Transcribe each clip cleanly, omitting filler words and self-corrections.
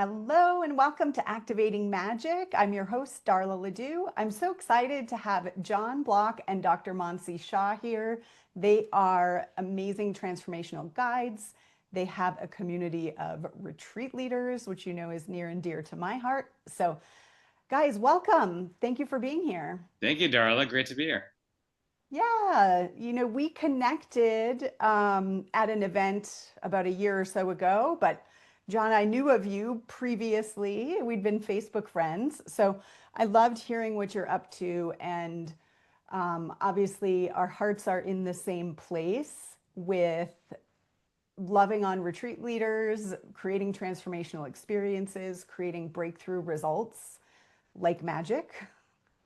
Hello and welcome to Activating Magic. I'm your host, Darla Ledoux. I'm so excited to have John Block and Dr. Mansi Shah here. They are amazing transformational guides. They have a community of retreat leaders, which you know is near and dear to my heart. So, guys, welcome. Thank you for being here. Thank you, Darla. Great to be here. Yeah, we connected at an event about a year or so ago, but John, I knew of you previously. We'd been Facebook friends. So I loved hearing what you're up to. And obviously, our hearts are in the same place with loving on retreat leaders, creating transformational experiences, creating breakthrough results like magic.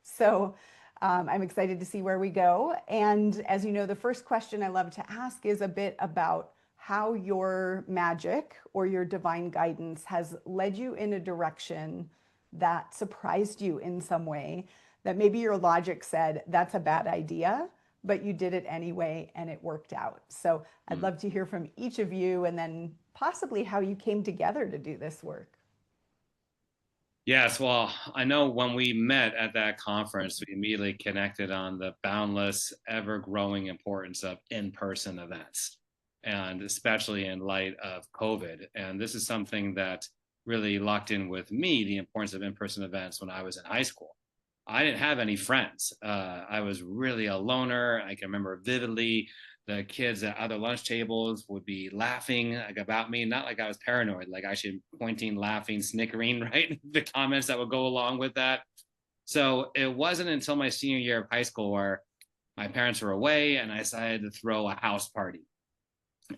So I'm excited to see where we go. And as you know, the first question I love to ask is a bit about how your magic or your divine guidance has led you in a direction that surprised you in some way, that maybe your logic said, that's a bad idea, but you did it anyway and it worked out. So I'd Mm. love to hear from each of you and then possibly how you came together to do this work. Yes, well, I know when we met at that conference, we immediately connected on the boundless, ever growing importance of in person events, and especially in light of COVID. And this is something that really locked in with me the importance of in person events when I was in high school. I didn't have any friends. I was really a loner. I can remember vividly the kids at other lunch tables would be laughing like about me, not like I was paranoid, like actually pointing, laughing, snickering, right? The comments that would go along with that. So it wasn't until my senior year of high school where my parents were away and I decided to throw a house party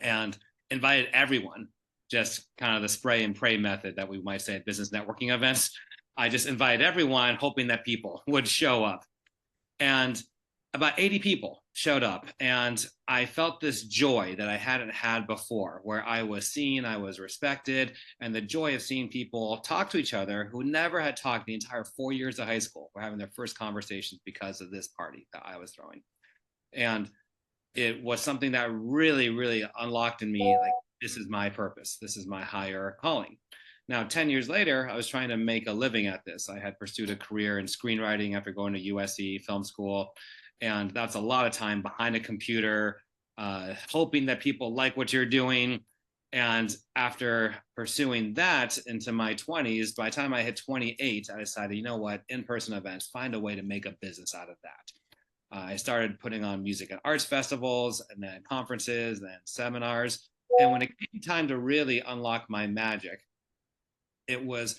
and invited everyone, just kind of the spray and pray method that we might say at business networking events. I just invited everyone, hoping that people would show up. And about 80 people showed up. And I felt this joy that I hadn't had before, where I was seen, I was respected, and the joy of seeing people talk to each other who never had talked the entire 4 years of high school were having their first conversations because of this party that I was throwing. And it was something that really, really unlocked in me like, this is my purpose, this is my higher calling. Now, 10 years later, I was trying to make a living at this. I had pursued a career in screenwriting after going to USC film school. And that's a lot of time behind a computer, hoping that people like what you're doing. And after pursuing that into my 20s, by the time I hit 28, I decided, you know what, in person events, find a way to make a business out of that. I started putting on music at arts festivals and then conferences and seminars. And when it came time to really unlock my magic, it was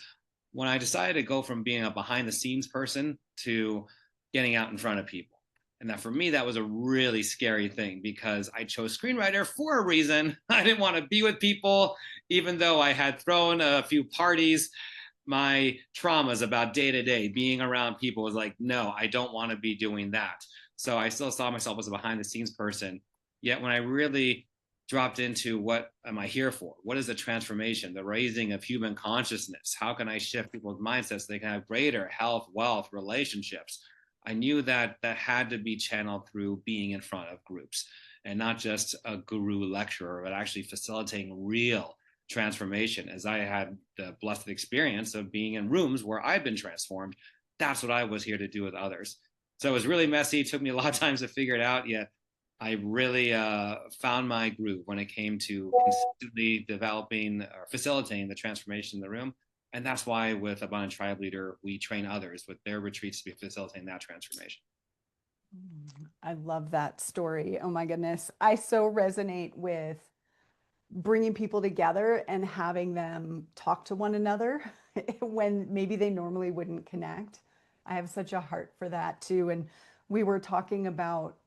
when I decided to go from being a behind the scenes person to getting out in front of people. And that for me, that was a really scary thing because I chose screenwriter for a reason. I didn't want to be with people, even though I had thrown a few parties. My traumas about day to day being around people was like, no, I don't want to be doing that. So I still saw myself as a behind the scenes person. Yet when I really dropped into what am I here for? What is the transformation, the raising of human consciousness? How can I shift people's mindsets so they can have greater health, wealth, relationships? I knew that that had to be channeled through being in front of groups and not just a guru lecturer, but actually facilitating real transformation. As I had the blessed experience of being in rooms where I've been transformed, that's what I was here to do with others. So it was really messy. It took me a lot of times to figure it out. Yet I really found my groove when it came to consistently developing or facilitating the transformation in the room. And that's why with Abundant Tribe Leader, we train others with their retreats to be facilitating that transformation. I love that story. Oh my goodness. I so resonate with bringing people together and having them talk to one another when maybe they normally wouldn't connect. I have such a heart for that too. And we were talking about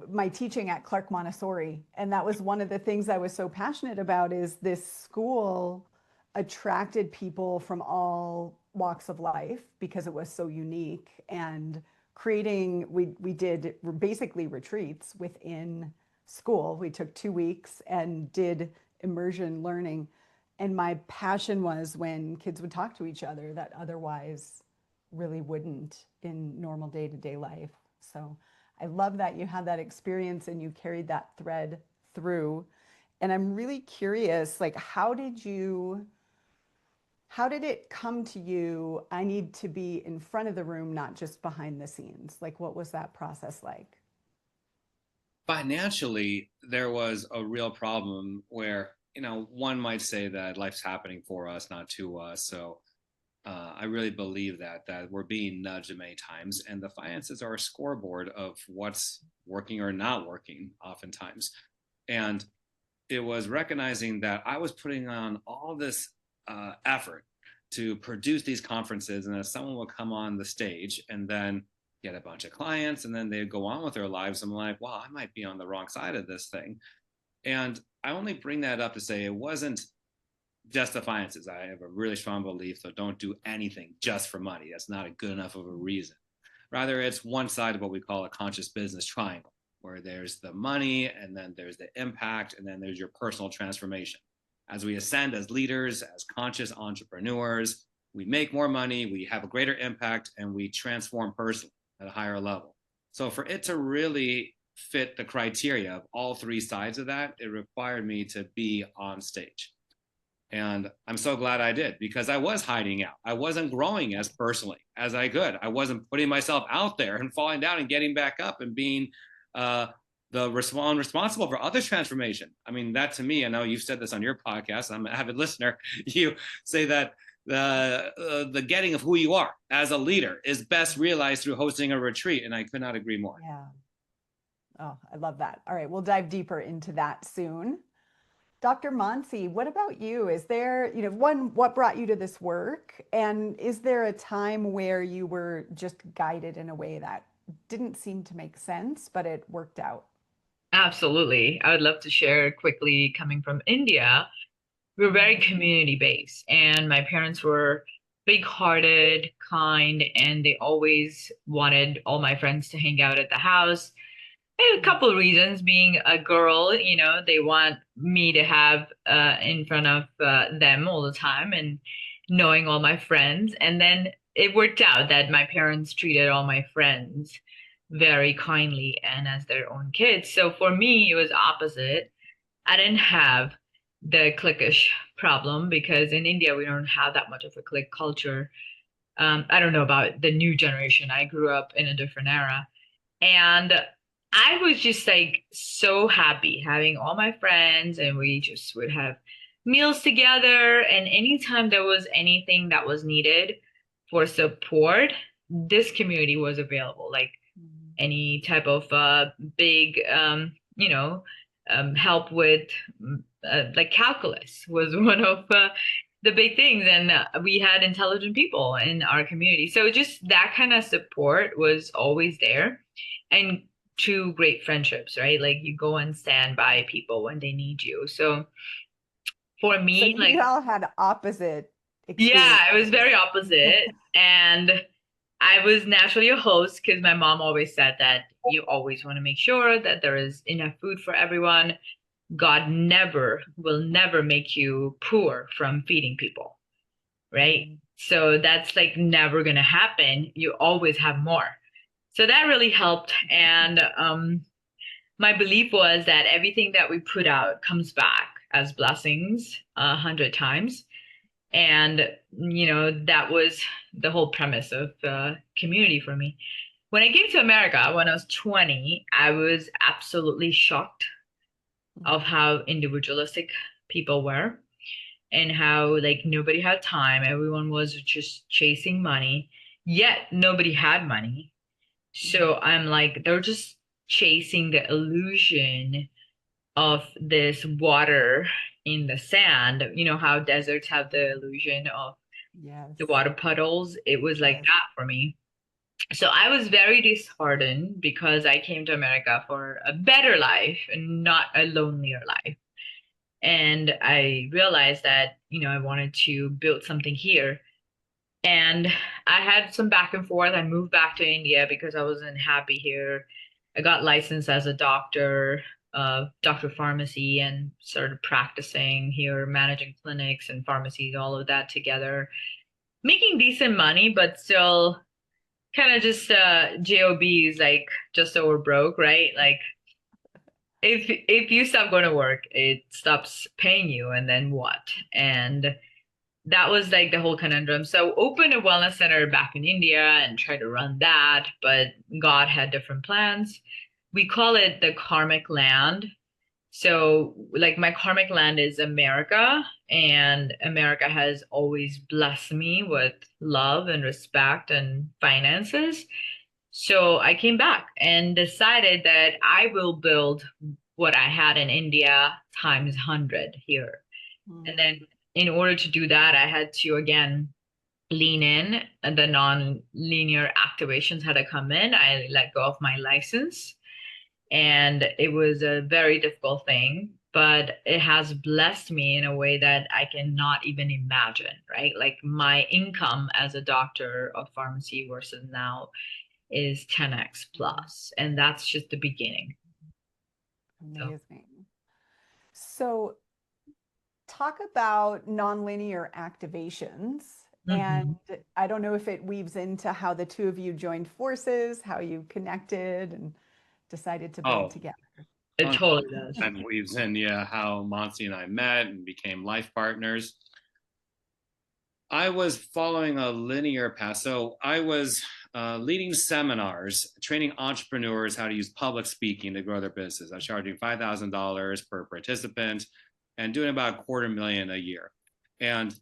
my teaching at Clark Montessori, and that was one of the things I was so passionate about is this school attracted people from all walks of life because it was so unique and creating we did basically retreats within school. We took 2 weeks and did immersion learning. And my passion was when kids would talk to each other that otherwise really wouldn't in normal day-to-day life. So I love that you had that experience and you carried that thread through. And I'm really curious, like, how did it come to you? I need to be in front of the room, not just behind the scenes. Like, what was that process like? Financially, there was a real problem where, one might say that life's happening for us, not to us. So I really believe that we're being nudged many times, and the finances are a scoreboard of what's working or not working, oftentimes. And it was recognizing that I was putting on all this effort to produce these conferences, and that someone would come on the stage and then get a bunch of clients, and then they'd go on with their lives. I'm like, wow, I might be on the wrong side of this thing. And I only bring that up to say it wasn't just the finances. I have a really strong belief that don't do anything just for money. That's not a good enough of a reason. Rather, it's one side of what we call a conscious business triangle, where there's the money, and then there's the impact, and then there's your personal transformation. As we ascend as leaders, as conscious entrepreneurs, we make more money, we have a greater impact, and we transform personally at a higher level. So, for it to really fit the criteria of all three sides of that, it required me to be on stage. And I'm so glad I did, because I was hiding out. I wasn't growing as personally as I could. I wasn't putting myself out there and falling down and getting back up and being uh, the responsible for others' transformation. I mean, that to me, I know you've said this on your podcast. I'm an avid listener. You say that the getting of who you are as a leader is best realized through hosting a retreat, and I could not agree more. Yeah. Oh, I love that. All right, we'll dive deeper into that soon. Dr. Mansi, what about you? Is there, one, what brought you to this work? And is there a time where you were just guided in a way that didn't seem to make sense, but it worked out? Absolutely. I would love to share quickly coming from India. We're very community based, and my parents were big-hearted, kind, and they always wanted all my friends to hang out at the house. And a couple of reasons, being a girl, they want me to have in front of them all the time and knowing all my friends. And then it worked out that my parents treated all my friends very kindly and as their own kids. So for me, it was opposite. I didn't have the cliquish problem because in India, we don't have that much of a clique culture. I don't know about the new generation. I grew up in a different era. And I was just like so happy having all my friends, and we just would have meals together. And anytime there was anything that was needed for support, this community was available. Like any type of big, help with like calculus was one of the big things. And we had intelligent people in our community. So just that kind of support was always there. And true great friendships, right? Like you go and stand by people when they need you. So for So me, you like, all had opposite yeah, it was experiences. very opposite. And I was naturally a host because my mom always said that you always want to make sure that there is enough food for everyone. God never will never make you poor from feeding people, right? Mm, So that's like never going to happen. You always have more. So that really helped. And my belief was that everything that we put out comes back as blessings 100 times. And, that was the whole premise of the community for me. When I came to America when I was 20, I was absolutely shocked of mm, how individualistic people were and how like nobody had time. Everyone was just chasing money, yet nobody had money. mm. So I'm like, they're just chasing the illusion of this water in the sand. You know how deserts have the illusion of Yes, the water puddles? It was like yes. that for me. So I was very disheartened because I came to America for a better life and not a lonelier life. And I realized that, I wanted to build something here. And I had some back and forth. I moved back to India because I wasn't happy here. I got licensed as a doctor, doctor of pharmacy, and started practicing here, managing clinics and pharmacies, all of that together, making decent money, but still kind of just jobs, like just over broke, right? Like if you stop going to work, it stops paying you, and then what? And that was like the whole conundrum. So opened a wellness center back in India and tried to run that, but God had different plans. We call it the karmic land. So like my karmic land is America, and America has always blessed me with love and respect and finances. So I came back and decided that I will build what I had in India times 100 here. And then in order to do that, I had to again lean in, and the non-linear activations had to come in. I let go of my license, and it was a very difficult thing, but it has blessed me in a way that I cannot even imagine, right? Like my income as a doctor of pharmacy versus now is 10x plus, and that's just the beginning. Amazing. So talk about nonlinear activations. And I don't know if it weaves into how the two of you joined forces, how you connected and decided to build together. It totally does. And weaves in, how Mansi and I met and became life partners. I was following a linear path. So I was leading seminars, training entrepreneurs how to use public speaking to grow their business. I was charging $5,000 per participant and doing about $250,000 a year. And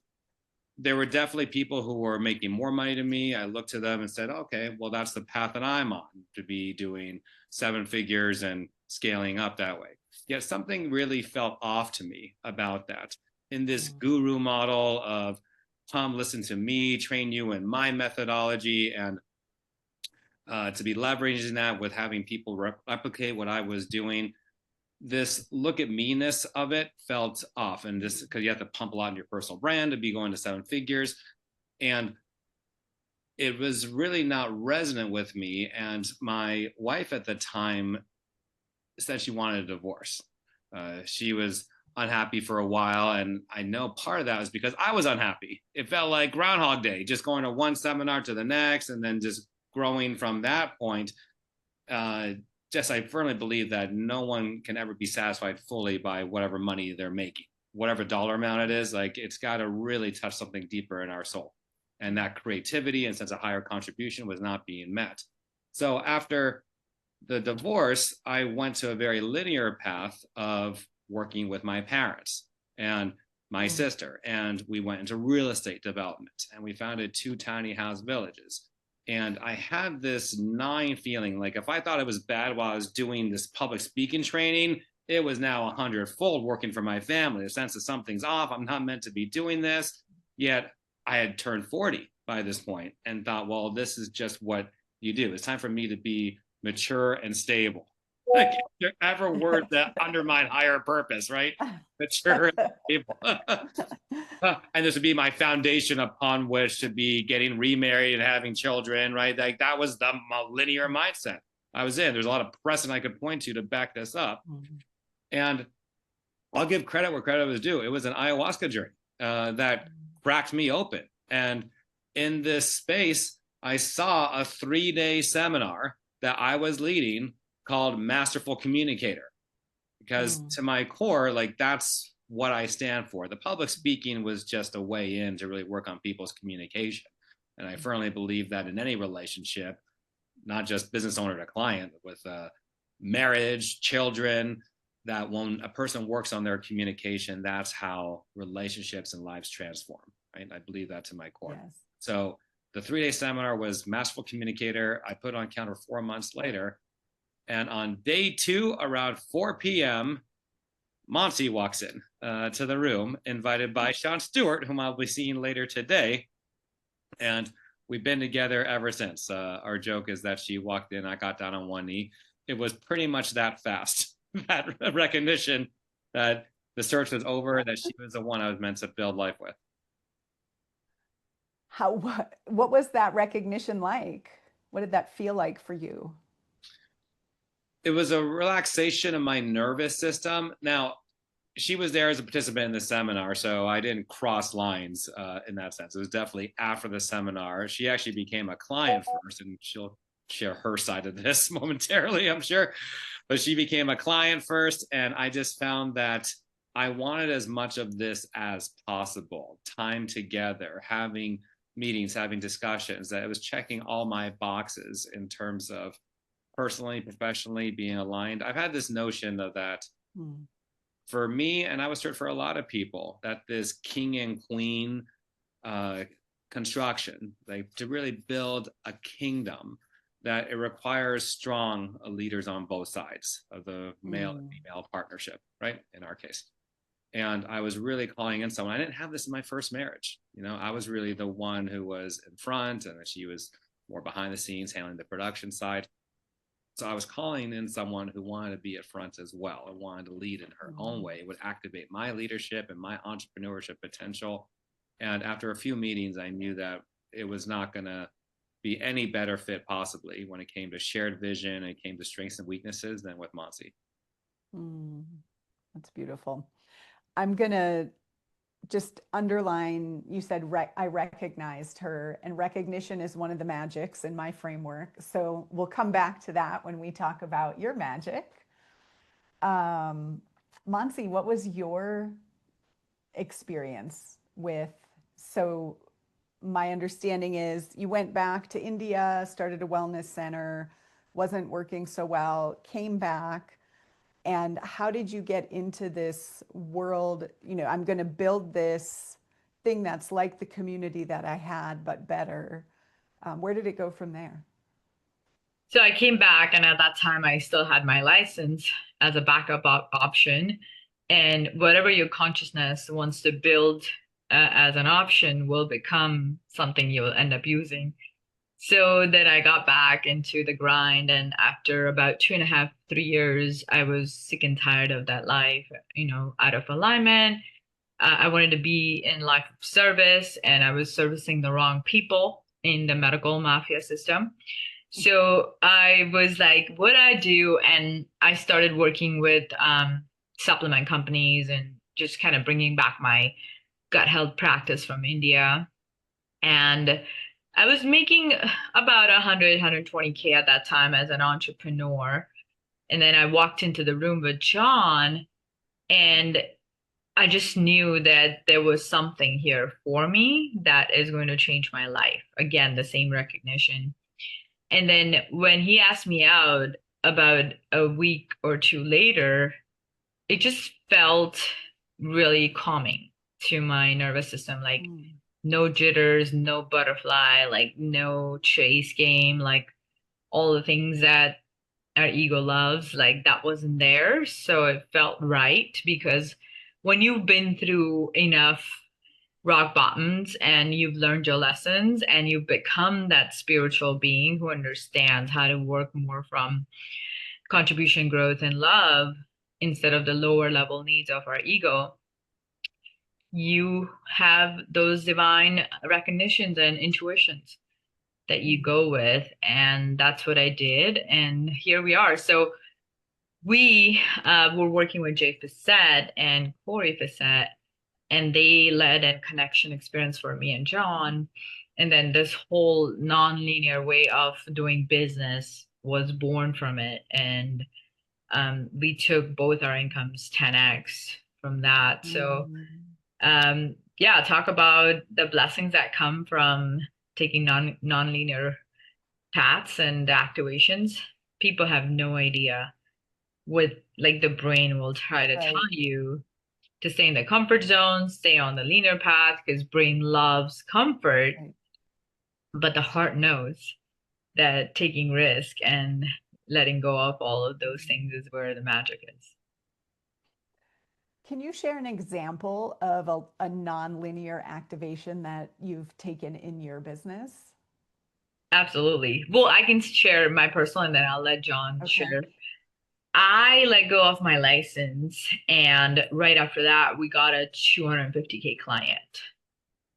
there were definitely people who were making more money than me. I looked to them and said, okay, well, that's the path that I'm on, to be doing 7 figures and scaling up that way. Yet something really felt off to me about that. In this guru model of, come listen to me, train you in my methodology, and to be leveraging that with having people replicate what I was doing, this look at me-ness of it felt off. And this, because you have to pump a lot in your personal brand to be going to 7 figures. And it was really not resonant with me. And my wife at the time said she wanted a divorce. She was unhappy for a while. And I know part of that was because I was unhappy. It felt like Groundhog Day, just going to one seminar to the next, and then just growing from that point. I firmly believe that no one can ever be satisfied fully by whatever money they're making, whatever dollar amount it is. Like, it's got to really touch something deeper in our soul. And that creativity and sense of higher contribution was not being met. So after the divorce, I went to a very linear path of working with my parents and my sister. And we went into real estate development, and we founded 2 tiny house villages. And I had this gnawing feeling, like if I thought it was bad while I was doing this public speaking training, it was now 100-fold working for my family. The sense that something's off, I'm not meant to be doing this. Yet I had turned 40 by this point and thought, well, this is just what you do. It's time for me to be mature and stable. Like, there ever words that undermine higher purpose, right? Mature and stable. And this would be my foundation upon which to be getting remarried and having children, right? Like, that was the linear mindset I was in. There's a lot of precedent I could point to back this up. And I'll give credit where credit was due. It was an ayahuasca journey that cracked me open. And in this space, I saw a 3-day seminar that I was leading called Masterful Communicator. Because to my core, like, that's what I stand for. The public speaking was just a way in to really work on people's communication. And I firmly believe that in any relationship, not just business owner to client, with marriage, children, that when a person works on their communication, that's how relationships and lives transform, right? I believe that to my core. Yes. So the 3-day seminar was Masterful Communicator. I put on counter 4 months later. And on day 2, around 4 p.m., Mansi walks in to the room, invited by Sean Stewart, whom I'll be seeing later today. And we've been together ever since. Our joke is that she walked in, I got down on one knee. It was pretty much that fast, that recognition that the search was over, that she was the one I was meant to build life with. What was that recognition like? What did that feel like for you? It was a relaxation of my nervous system. Now, she was there as a participant in the seminar, so I didn't cross lines in that sense. It was definitely after the seminar. She actually became a client first, and she'll share her side of this momentarily, I'm sure. but she became a client first. And I just found that I wanted as much of this as possible, time together, having meetings, having discussions, that it was checking all my boxes in terms of personally, professionally being aligned. I've had this notion of that for me, and I was sure for a lot of people, that this king and queen construction, like to really build a kingdom, that it requires strong leaders on both sides of the male and female partnership, right? In our case. And I was really calling in someone. I didn't have this in my first marriage. You know, I was really the one who was in front, and she was more behind the scenes handling the production side. So I was calling in someone who wanted to be at front as well and wanted to lead in her own way. It would activate my leadership and my entrepreneurship potential. And after a few meetings, I knew that it was not going to be any better fit possibly when it came to shared vision and it came to strengths and weaknesses than with Mansi. That's beautiful. I'm going to just underline, you said I recognized her, and recognition is one of the magics in my framework. So we'll come back to that when we talk about your magic. Mansi, what was your experience with, so my understanding is you went back to India, started a wellness center, wasn't working so well, came back. And how did you get into this world? You know, I'm going to build this thing that's like the community that I had, but better. Where did it go from there? So I came back, and at that time, I still had my license as a backup option. And whatever your consciousness wants to build as an option will become something you'll end up using. So then I got back into the grind, and after about 2.5, 3 years, I was sick and tired of that life, you know, out of alignment. I wanted to be in life of service, and I was servicing the wrong people in the medical mafia system. So I was like, what do I do? And I started working with supplement companies and just kind of bringing back my gut health practice from India. And I was making about 100, 120K at that time as an entrepreneur. And then I walked into the room with John, and I just knew that there was something here for me that is going to change my life. Again, the same recognition. And then when he asked me out about a week or two later, it just felt really calming to my nervous system. Like, no jitters, no butterfly, like no chase game, like all the things that our ego loves, like that wasn't there. So it felt right, because when you've been through enough rock bottoms and you've learned your lessons and you've become that spiritual being who understands how to work more from contribution, growth, and love instead of the lower level needs of our ego, you have those divine recognitions and intuitions that you go with. And that's what I did. And here we are. So we were working with Jay Facette and Corey Facette, and they led a connection experience for me and John. And then this whole non-linear way of doing business was born from it. And we took both our incomes 10x from that. So yeah, talk about the blessings that come from taking non-linear paths and activations. People have no idea what, like, the brain will try to tell you to stay in the comfort zone, stay on the linear path, because brain loves comfort, but the heart knows that taking risk and letting go of all of those things is where the magic is. Can you share an example of a non-linear activation that you've taken in your business? Absolutely. Well, I can share my personal, and then I'll let John share. I let go of my license, and right after that, we got a 250K client,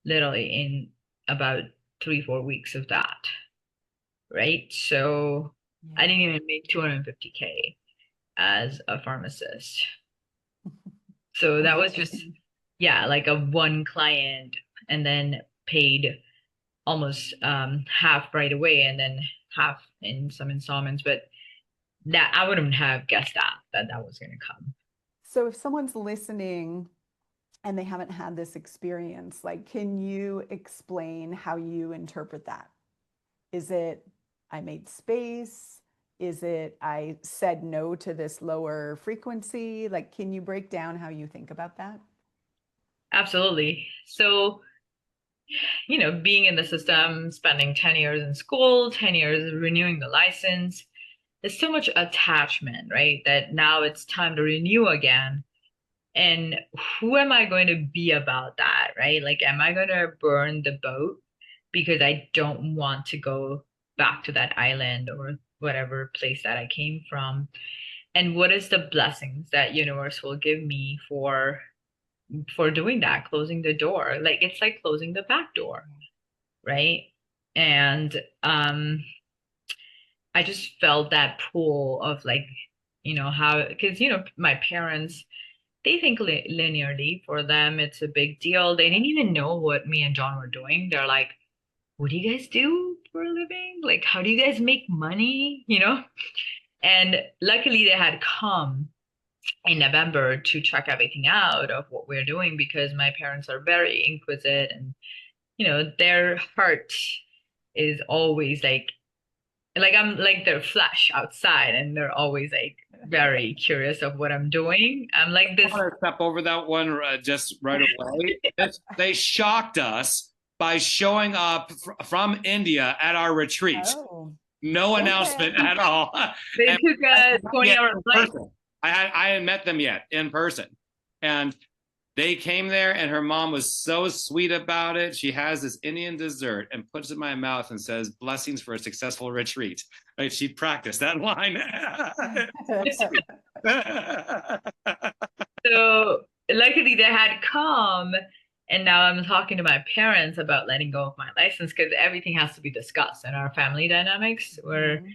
literally in about 3-4 weeks of that. Right. So I didn't even make 250K as a pharmacist. So that was just, yeah, like a one client, and then paid almost half right away and then half in some installments. But that I wouldn't have guessed that was going to come. So if someone's listening and they haven't had this experience, like, can you explain how you interpret that? Is it I made space? Is it I said no to this lower frequency? Like, can you break down how you think about that? Absolutely. So, being in the system, spending 10 years in school, 10 years renewing the license, there's so much attachment, right? That now it's time to renew again. And who am I going to be about that, right? Like, am I going to burn the boat because I don't want to go back to that island or whatever place that I came from? And what is the blessings that universe will give me for doing that, closing the door? Like it's like closing the back door, right? And I just felt that pull of like, how, because my parents, they think linearly. For them it's a big deal. They didn't even know what me and John were doing. They're like, what do you guys do for a living? Like, how do you guys make money? And luckily they had come in November to check everything out of what we're doing, because my parents are very inquisitive, and their heart is always like I'm like their flesh outside, and they're always like very curious of what I'm doing. I'm like I this. want to step over that one just right away. They shocked us by showing up from India at our retreat. Oh, No okay. announcement at all. They And took a yet 20-hour in flight. person. I hadn't met them yet in person. And they came there, and her mom was so sweet about it. She has this Indian dessert and puts it in my mouth and says, "Blessings for a successful retreat." Right? She practiced that line. So luckily they had come, and now I'm talking to my parents about letting go of my license, because everything has to be discussed in our family dynamics. We're Mhm.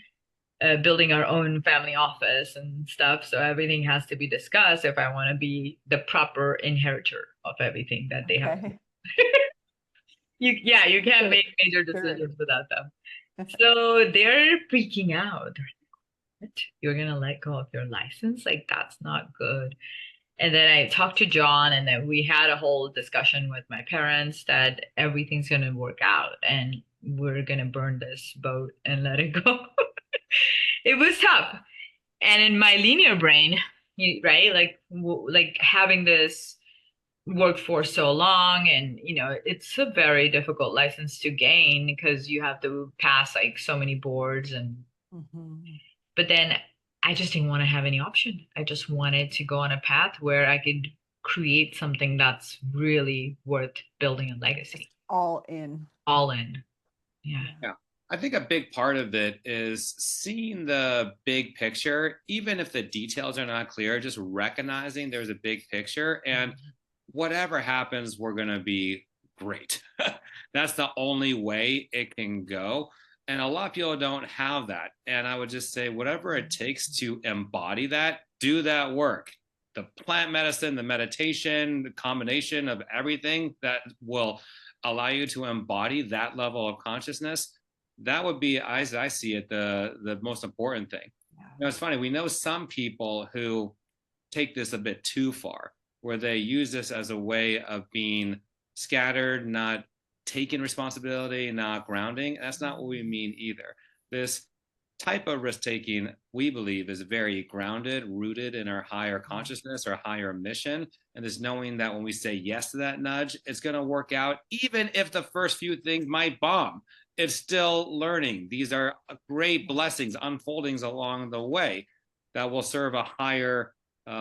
building our own family office and stuff, so everything has to be discussed if I want to be the proper inheritor of everything that they have. Okay. You can't Sure. make major Sure. decisions without them. So they're freaking out. They're like, what? You're gonna let go of your license? Like that's not good. And then I talked to John, and then we had a whole discussion with my parents that everything's going to work out and we're going to burn this boat and let it go. It was tough. And in my linear brain, right? Like having this worked for so long, and it's a very difficult license to gain because you have to pass like so many boards. And Mhm. but then I just didn't want to have any option. I just wanted to go on a path where I could create something that's really worth building a Just legacy. all in. All in. Yeah. Yeah. Yeah. I think a big part of it is seeing the big picture, even if the details are not clear, just recognizing there's a big picture, and whatever happens, we're going to be great. That's the only way it can go. And a lot of people don't have that. And I would just say, whatever it takes to embody that, do that work. The plant medicine, the meditation, the combination of everything that will allow you to embody that level of consciousness, that would be, as I see it, the most important thing. Yeah. It's funny. We know some people who take this a bit too far, where they use this as a way of being scattered, not taking responsibility, not grounding. That's not what we mean either. This type of risk taking, we believe, is very grounded, rooted in our higher consciousness, our higher mission. And this knowing that when we say yes to that nudge, it's going to work out, even if the first few things might bomb. It's still learning. These are great blessings, unfoldings along the way that will serve a higher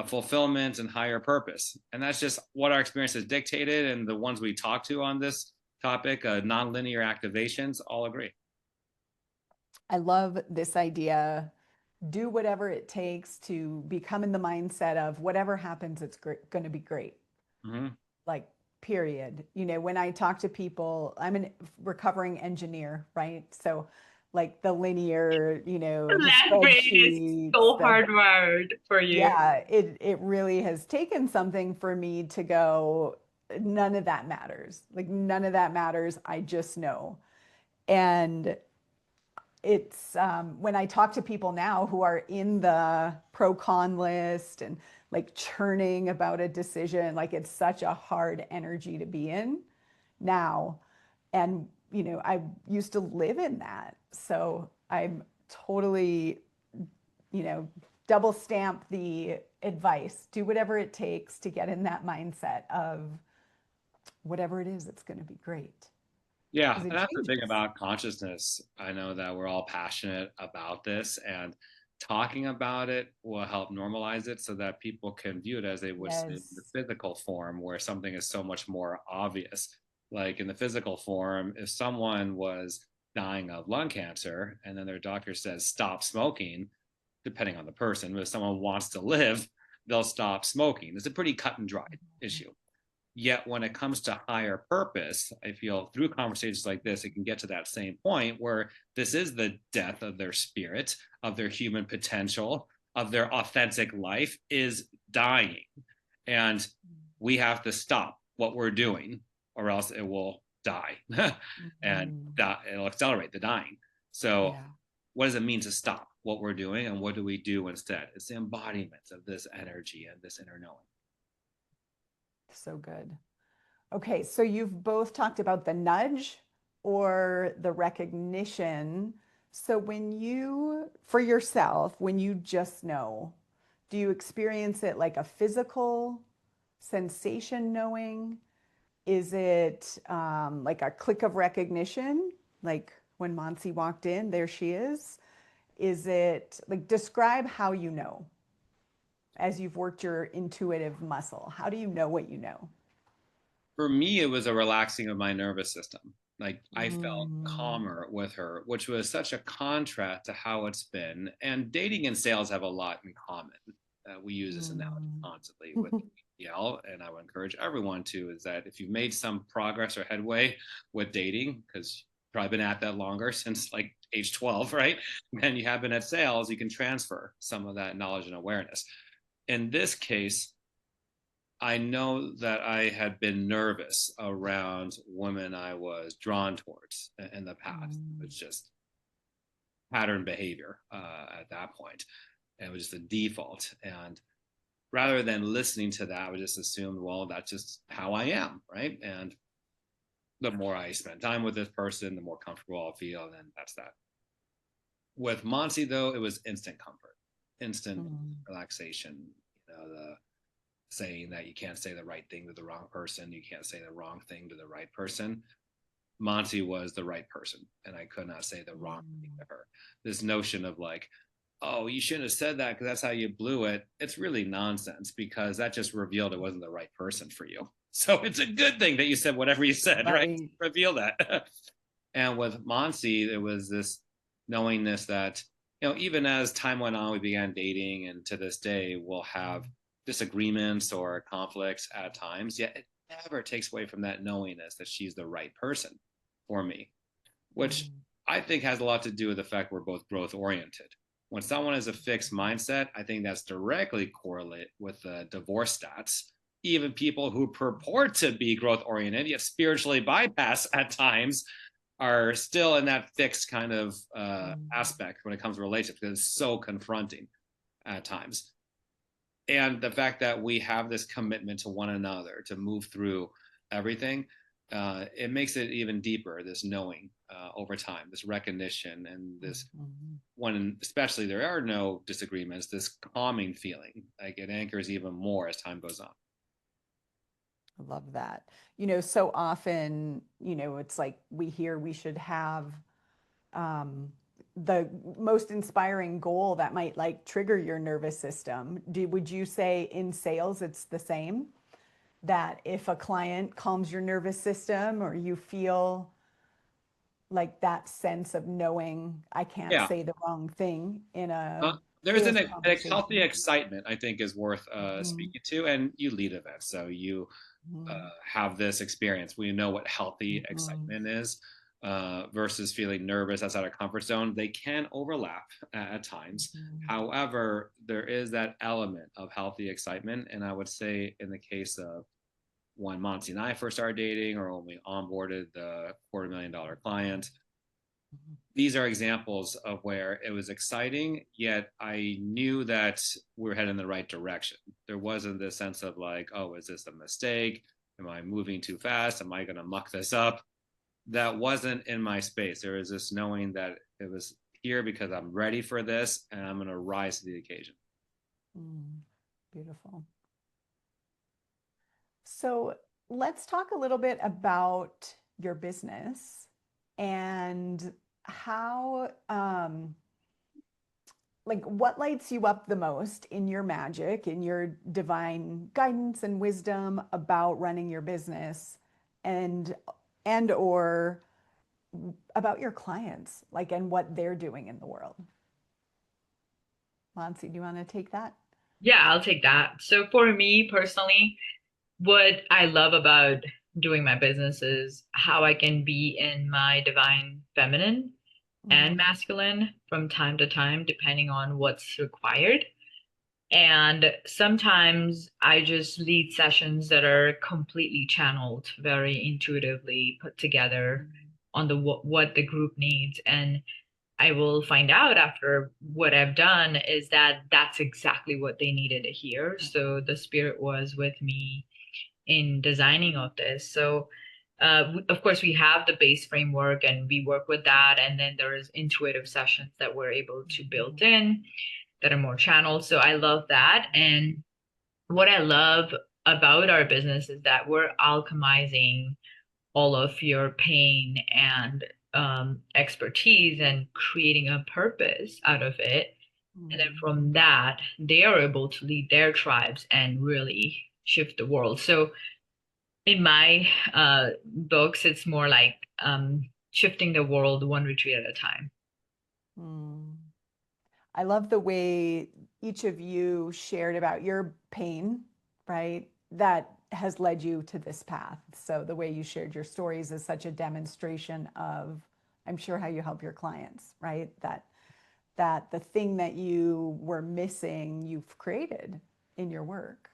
fulfillment and higher purpose. And that's just what our experience has dictated. And the ones we talk to on this topic, nonlinear activations, all agree. I love this idea. Do whatever it takes to become in the mindset of whatever happens, it's going to be great. Mm-hmm. Like, period. When I talk to people, I'm a recovering engineer, right? So, like the linear, the That brain is spreadsheets, so hardwired for you. yeah, it really has taken something for me to go, none of that matters. Like, none of that matters. I just know. And it's when I talk to people now who are in the pro con list and like churning about a decision, like it's such a hard energy to be in now. And, I used to live in that. So I'm totally, you know, double stamp the advice. Do whatever it takes to get in that mindset of whatever it is, it's going to be great Yeah, because it and that's the thing changes. about consciousness. I know that we're all passionate about this, and talking about it will help normalize it so that people can view it as they would say in the Yes. physical form, where something is so much more obvious. Like in the physical form, if someone was dying of lung cancer and then their doctor says stop smoking, depending on the person, but if someone wants to live, they'll stop smoking. It's a pretty cut and dried issue. Yet when it comes to higher purpose, I feel through conversations like this, it can get to that same point where this is the death of their spirit, of their human potential, of their authentic life is dying. And we have to stop what we're doing or else it will die and Mhm. it'll accelerate the dying. So, Yeah, what does it mean to stop what we're doing and what do we do instead? It's the embodiment of this energy and this inner knowing. so good. Okay, so you've both talked about the nudge or the recognition. So for yourself, when you just know, do you experience it like a physical sensation knowing? Is it like a click of recognition? Like when Mansi walked in, there she is. Is it like describe how you know as you've worked your intuitive muscle? How do you know what you know? For me, it was a relaxing of my nervous system. Like I felt Mm, calmer with her, which was such a contrast to how it's been. And dating and sales have a lot in common. We use this analogy mm. constantly with yell, and I would encourage everyone to is that if you've made some progress or headway with dating, because you've probably been at that longer since like age 12, right? And you have been at sales, you can transfer some of that knowledge and awareness. In this case, I know that I had been nervous around women I was drawn towards in the past. Mm, It's just pattern behavior at that point. And it was just a default. And rather than listening to that, I would just assume, well, that's just how I am, right? And the more I spend time with this person, the more comfortable I'll feel. And that's that. With Monty, though, it was instant comfort, instant mm, relaxation. The saying that you can't say the right thing to the wrong person, you can't say the wrong thing to the right person. Monty was the right person, and I could not say the wrong thing mm. to her. This notion of like, oh, you shouldn't have said that because that's how you blew it. It's really nonsense because that just revealed it wasn't the right person for you. So it's a good thing that you said whatever you said, right? Right. Reveal that. And with Monty, there was this knowingness that, even as time went on, we began dating, and to this day, we'll have disagreements or conflicts at times, yet it never takes away from that knowingness that she's the right person for me, which Mm, I think has a lot to do with the fact we're both growth oriented. When someone has a fixed mindset, I think that's directly correlate with the divorce stats. Even people who purport to be growth oriented, yet spiritually bypass at times, are still in that fixed kind of mm, aspect when it comes to relationships because it's so confronting at times. And the fact that we have this commitment to one another to move through everything, it makes it even deeper, this knowing over time, this recognition, and mm, this mm. when especially there are no disagreements, this calming feeling, like it anchors even more as time goes on. I love that. So often, it's like we hear we should have um, the most inspiring goal that might like trigger your nervous system. Would you say in sales it's the same? That if a client calms your nervous system or you feel like that sense of knowing I can't Yeah. say the wrong thing in a Uh, there's sales a healthy conversation. excitement, I think, is worth Mhm, speaking to. And you lead events, so you mhm, have this experience. We know what healthy mhm, excitement is versus feeling nervous outside our comfort zone. They can overlap at times. mhm, However, there is that element of healthy excitement. And I would say, in the case of when Monty and I first started dating, or when we onboarded the $250,000 client, these are examples of where it was exciting, yet I knew that we were heading in the right direction. There wasn't this sense of like, oh, is this a mistake? Am I moving too fast? Am I going to muck this up? That wasn't in my space. There was this knowing that it was here because I'm ready for this and I'm going to rise to the occasion. Beautiful. So let's talk a little bit about your business and how, like, what lights you up the most in your magic, in your divine guidance and wisdom about running your business, and or about your clients, like, and what they're doing in the world. Mansi, do you want to take that? Yeah, I'll take that. So for me personally, what I love about doing my business is how I can be in my divine feminine and masculine from time to time, depending on what's required. And sometimes I just lead sessions that are completely channeled, very intuitively put together on the what the group needs. And I will find out after what I've done is that that's exactly what they needed to hear. So the spirit was with me in designing of this. So of course we have the base framework and we work with that, and then there is intuitive sessions that we're able to build in that are more channeled. So I love that. And what I love about our business is that we're alchemizing all of your pain and expertise and creating a purpose out of it. And then from that, they are able to lead their tribes and really shift the world. So in my books, it's more like shifting the world one retreat at a time. I love the way each of you shared about your pain, right? That has led you to this path. So the way you shared your stories is such a demonstration of, I'm sure, how you help your clients, right? That the thing that you were missing, you've created in your work.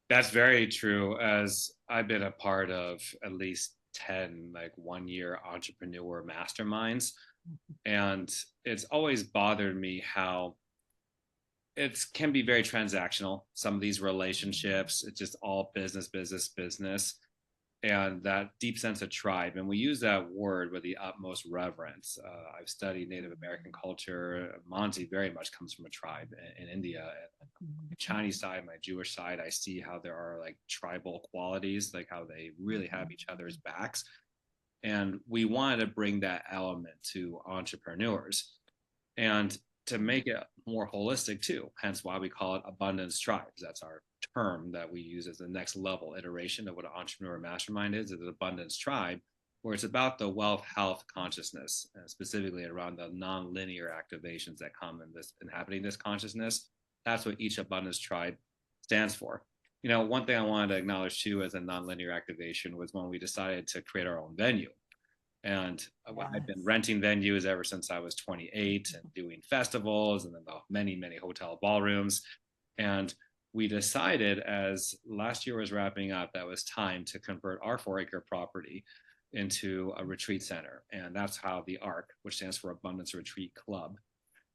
That's very true, as I've been a part of at least 10 like 1 year entrepreneur masterminds. And it's always bothered me how it can be very transactional. Some of these relationships, it's just all business, business, business, and that deep sense of tribe. And we use that word with the utmost reverence. I've studied Native American culture. Mansi very much comes from a tribe in India. My Chinese side, my Jewish side, I see how there are like tribal qualities, like how they really have each other's backs. And we wanted to bring that element to entrepreneurs and to make it more holistic too. Hence why we call it abundance tribes. That's our term that we use as the next level iteration of what an entrepreneur mastermind is an abundance tribe, where it's about the wealth, health, consciousness, specifically around the non-linear activations that come in this inhabiting this consciousness. That's what each abundance tribe stands for. You know, one thing I wanted to acknowledge too as a non-linear activation was when we decided to create our own venue. And I've been renting venues ever since I was 28 and doing festivals and then the many, many hotel ballrooms. And we decided as last year was wrapping up, that was time to convert our 4-acre property into a retreat center. And that's how the ARC, which stands for Abundance Retreat Club,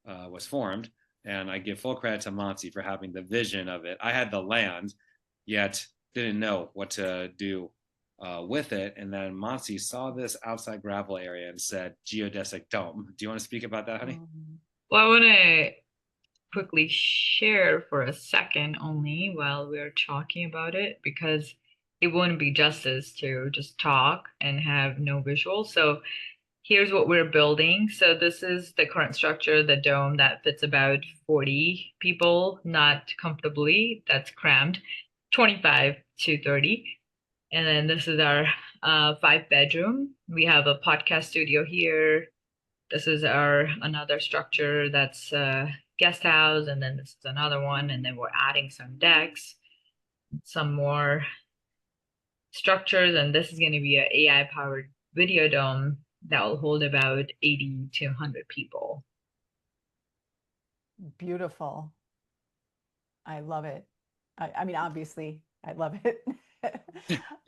was formed. And I give full credit to Mansi for having the vision of it. I had the land, yet didn't know what to do with it. And then Mansi saw this outside gravel area and said, geodesic dome. Do you want to speak about that, honey? Well, I want to quickly share for a second only while we're talking about it, because it wouldn't be justice to just talk and have no visual. So here's what we're building. So this is the current structure, the dome that fits about 40 people, not comfortably, that's crammed, 25 to 30. And then this is our 5-bedroom. We have a podcast studio here. This is our another structure that's guest house, and then this is another one, and then we're adding some decks, some more structures, and this is going to be an AI powered video dome that will hold about 80 to 100 people. Beautiful. I love it. I mean, obviously, I love it.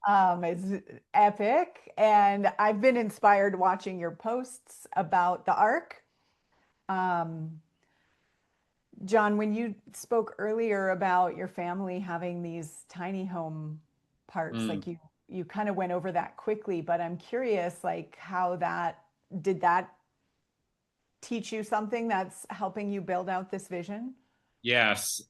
It's epic. And I've been inspired watching your posts about the Ark. Um, John, when you spoke earlier about your family having these tiny home parts, Mm. like you kind of went over that quickly, but I'm curious, like how that did that teach you something that's helping you build out this vision? Yes,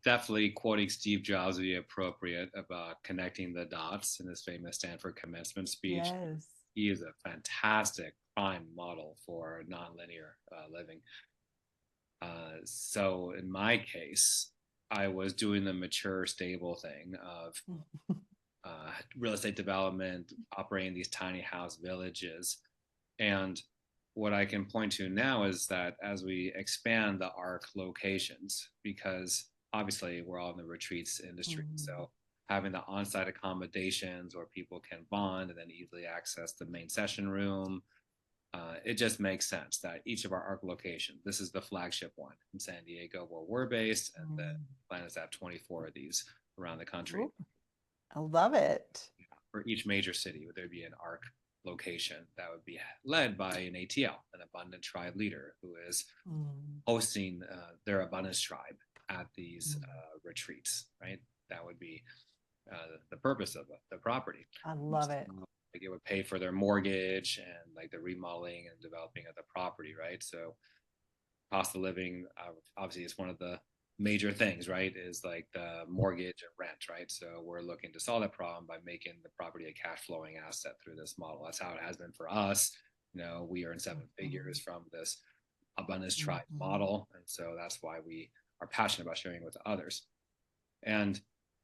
definitely quoting Steve Jobs would be appropriate about connecting the dots in his famous Stanford commencement speech. Yes. He is a fantastic prime model for nonlinear living. So in my case, I was doing the mature, stable thing of real estate development, operating these tiny house villages. And what I can point to now is that as we expand the ARC locations, because obviously we're all in the retreats industry, Mm, so having the on-site accommodations where people can bond and then easily access the main session room, it just makes sense that each of our ARC locations, this is the flagship one in San Diego where we're based, and the mm. plan is to have 24 of these around the country. Ooh, I love it. For each major city, would there be an ARC location that would be led by an ATL, an Abundant Tribe leader, who is Mm, hosting their Abundance Tribe at these mm. retreats, right? That would be the purpose of the property. I love So, it. like it would pay for their mortgage and like the remodeling and developing of the property, right? So cost of living obviously is one of the major things, right? Is like the mortgage and rent, right? So we're looking to solve that problem by making the property a cash flowing asset through this model. That's how it has been for us. You know, we earn seven Mhm, figures from this abundance tribe mhm, model, and so that's why we are passionate about sharing with others. And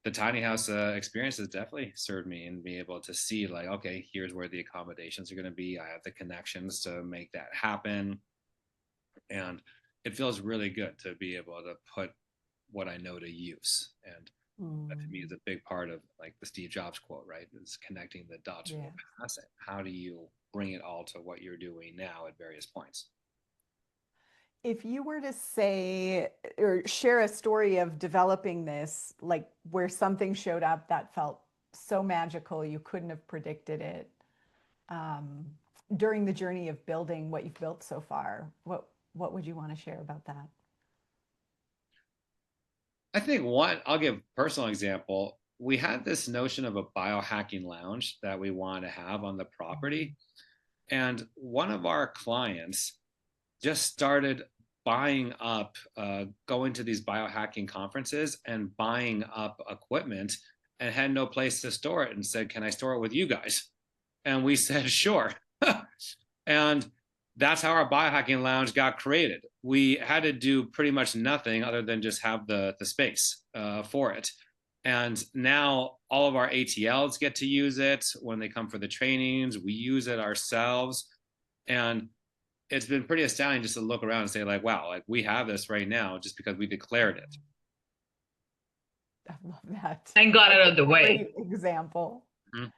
the tiny house experience has definitely served me in being able to see like, okay, here's where the accommodations are going to be. I have the connections to make that happen, and it feels really good to be able to put what I know to use. And that to me is mm. a big part of like the Steve Jobs quote, right? Is connecting the dots from the Yeah. past. How do you bring it all to what you're doing now at various points? If you were to say or share a story of developing this, like where something showed up that felt so magical you couldn't have predicted it, um, during the journey of building what you've built so far, what would you want to share about that? I think one, I'll give a personal example. We had this notion of a biohacking lounge that we wanted to have on the property. And one of our clients just started buying up, going to these biohacking conferences and buying up equipment and had no place to store it and said, can I store it with you guys? And we said, sure. And that's how our biohacking lounge got created. We had to do pretty much nothing other than just have the space for it. And now all of our ATLs get to use it when they come for the trainings. We use it ourselves. And it's been pretty astounding just to look around and say, like, wow, like we have this right now just because we declared it. I love that. And got That's out of the a way. great example. Mhm.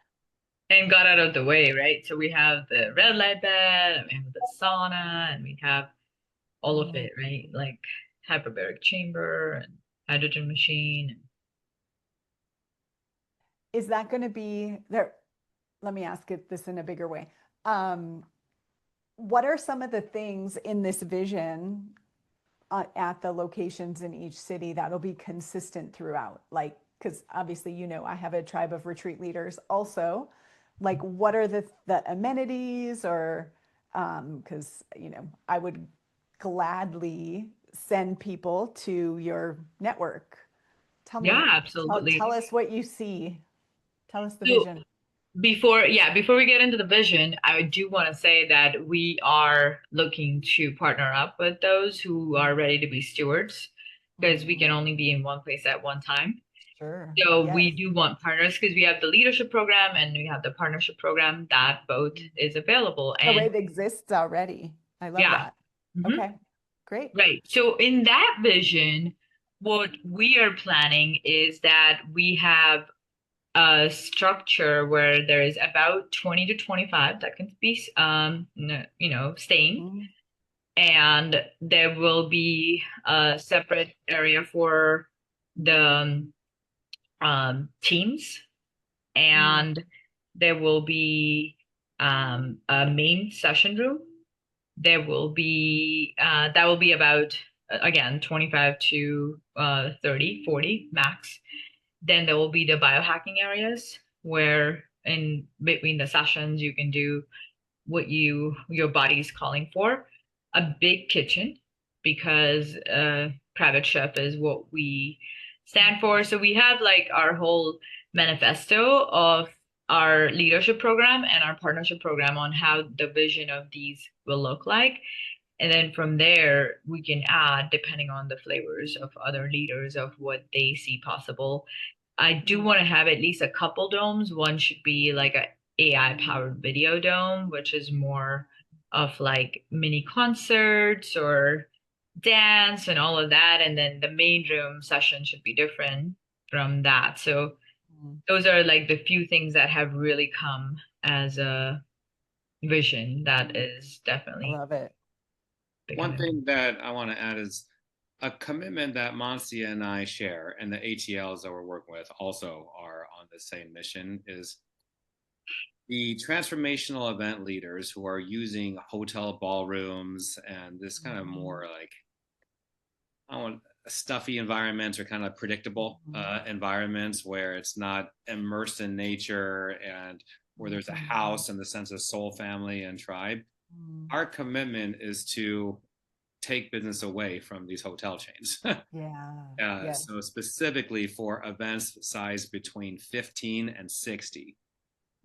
And got out of the way, right? So we have the red light bed, and we have the sauna, and we have all of Mm. it, right? Like hyperbaric chamber and hydrogen machine. Is that going to be there? Let me ask it this in a bigger way. Um, what are some of the things in this vision at the locations in each city that'll be consistent throughout? Like, because obviously, I have a tribe of retreat leaders also. Like, what are the amenities or, because, I would gladly send people to your network. Tell Yeah, me, absolutely. tell us what you see. Tell us the So vision. before we get into the vision, I do want to say that we are looking to partner up with those who are ready to be stewards because we Mm, can only be in one place at one time. sure. So we Yes. do want partners because we have the leadership program and we have the partnership program that both is available. Oh, And it exists already. I love yeah. that. Mhm. Okay, great. Right. So in that vision, what we are planning is that we have a structure where there is about 20 to 25 that can be staying, Mm, and there will be a separate area for the teams. and there will be a main session room. There will be that will be about again 25 to 30, 40 max. Then there will be the biohacking areas where in between the sessions you can do what your body's calling for. A big kitchen because private chef is what we stand for. So we have like our whole manifesto of our leadership program and our partnership program on how the vision of these will look like. And then from there, we can add, depending on the flavors of other leaders, of what they see possible. I do want to have at least a couple domes. One should be like a AI powered video dome, which is more of like mini concerts or dance and all of that. And then the main room session should be different from that. So those are like the few things that have really come as a vision that is I definitely love it. One becoming. thing that I want to add is a commitment that Mansi and I share, and the ATLs that we're working with also are on the same mission, is the transformational event leaders who are using hotel ballrooms and this kind of more like, I don't want stuffy environments or kind of predictable environments where it's not immersed in nature and where there's a house and the sense of soul, family, and tribe. Our commitment is to take business away from these hotel chains. Yeah. So specifically for events sized between 15 and 60,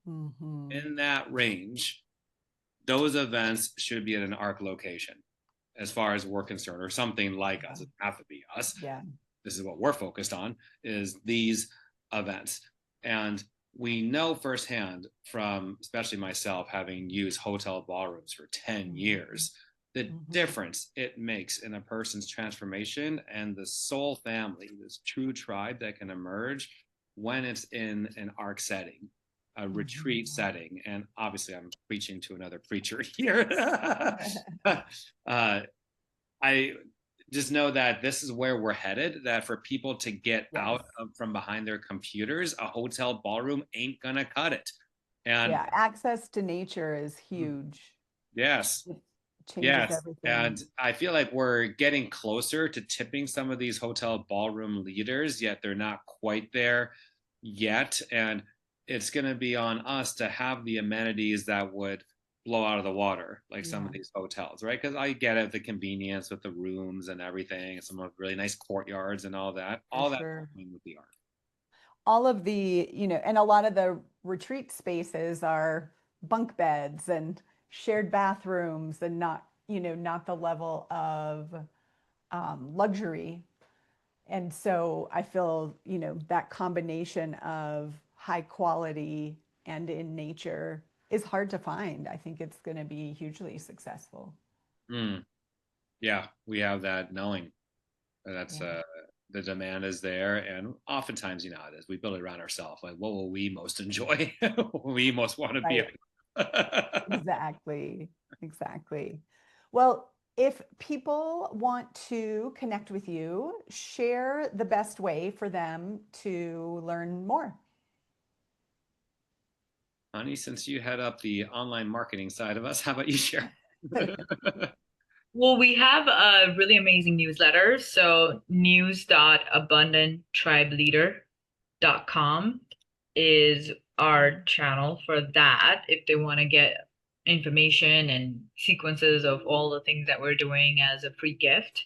in that range, those events should be at an ARC location as far as we're concerned, or something like us. It doesn't have to be us. Yeah. This is what we're focused on, is these events. And we know firsthand from, especially myself, having used hotel ballrooms for 10 years, the difference it makes in a person's transformation and the soul family, this true tribe that can emerge when it's in an ARC setting, a retreat setting. And obviously I'm preaching to another preacher here. I just know that this is where we're headed, that for people to get out from behind their computers, a hotel ballroom ain't gonna cut it. And yeah, access to nature is huge. yes, It changes yes. everything. And I feel like we're getting closer to tipping some of these hotel ballroom leaders, yet they're not quite there yet. And it's going to be on us to have the amenities that would blow out of the water, like some of these hotels, right? Because I get it, the convenience with the rooms and everything, some of really nice courtyards and all that. All that with the art. All of the, and a lot of the retreat spaces are bunk beds and shared bathrooms and not the level of luxury. And so I feel, that combination of high quality and in nature is hard to find. I think it's going to be hugely successful. Yeah, we have that knowing. That's the demand is there, and oftentimes, you know how it is. We build it around ourselves. Like, what will we most enjoy? What we most want to be. Exactly. Well, if people want to connect with you, share the best way for them to learn more. Honey, since you head up the online marketing side of us, how about you share? Well, we have a really amazing newsletter. So news.abundanttribeleader.com is our channel for that. If they want to get information and sequences of all the things that we're doing as a free gift.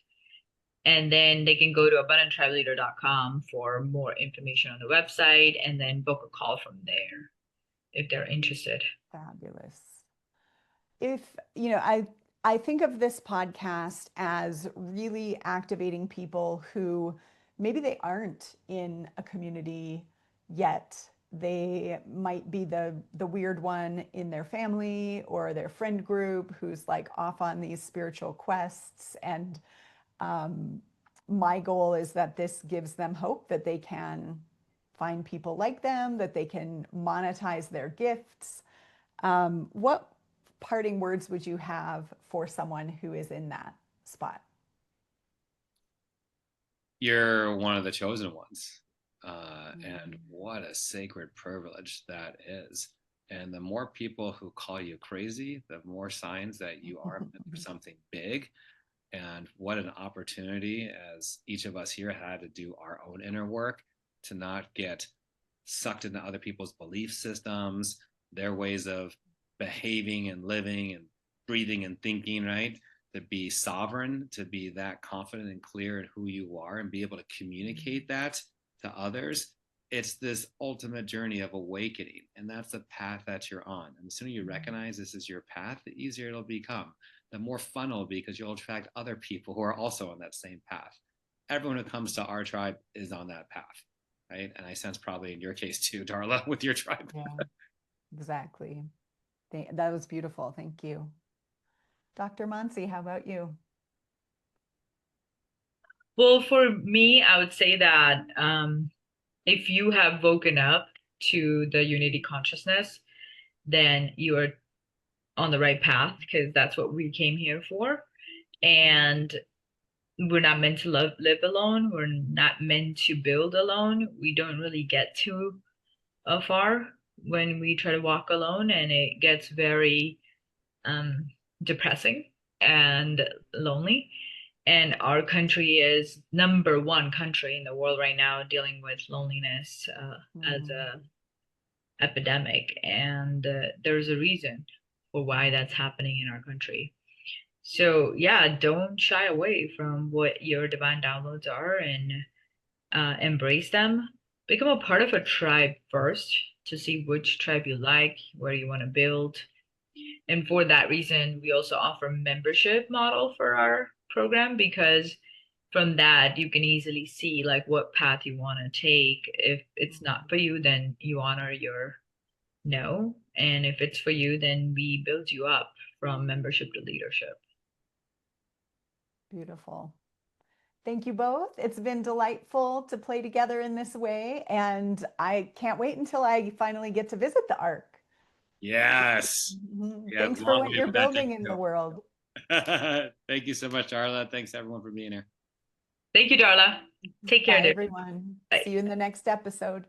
And then they can go to abundanttribeleader.com for more information on the website and then book a call from there if they're interested. Fabulous. If, I think of this podcast as really activating people who maybe they aren't in a community yet. They might be the weird one in their family or their friend group who's like off on these spiritual quests. And my goal is that this gives them hope that they can find people like them, that they can monetize their gifts. What parting words would you have for someone who is in that spot? You're one of the chosen ones. And what a sacred privilege that is. And the more people who call you crazy, the more signs that you are meant for something big. And what an opportunity, as each of us here had to do our own inner work, to not get sucked into other people's belief systems, their ways of behaving and living and breathing and thinking, right? To be sovereign, to be that confident and clear in who you are and be able to communicate that to others. It's this ultimate journey of awakening. And that's the path that you're on. And the sooner you recognize this is your path, the easier it'll become. The more fun it'll be because you'll attract other people who are also on that same path. Everyone who comes to our tribe is on that path, right? And I sense probably in your case too, Darla, with your tribe. Yeah, exactly. That was beautiful. Thank you. Dr. Mansi, how about you? Well, for me, I would say that if you have woken up to the unity consciousness, then you are on the right path because that's what we came here for. And we're not meant to live alone. We're not meant to build alone. We don't really get too far when we try to walk alone, and it gets very um, depressing and lonely. And our country is number one country in the world right now dealing with loneliness as a epidemic, and there's a reason for why that's happening in our country. So yeah, don't shy away from what your divine downloads are, and embrace them. Become a part of a tribe first to see which tribe you like, where you want to build. And for that reason, we also offer membership model for our program, because from that you can easily see like what path you want to take. If it's not for you, then you honor your no. And if it's for you, then we build you up from membership to leadership. Beautiful. Thank you both. It's been delightful to play together in this way, and I can't wait until I finally get to visit the Ark. Yes. Thanks for what you're building in the world. Thank you so much, Darla. Thanks everyone for being here. Thank you, Darla. Take care, Bye, dear. everyone. Bye. See you in the next episode.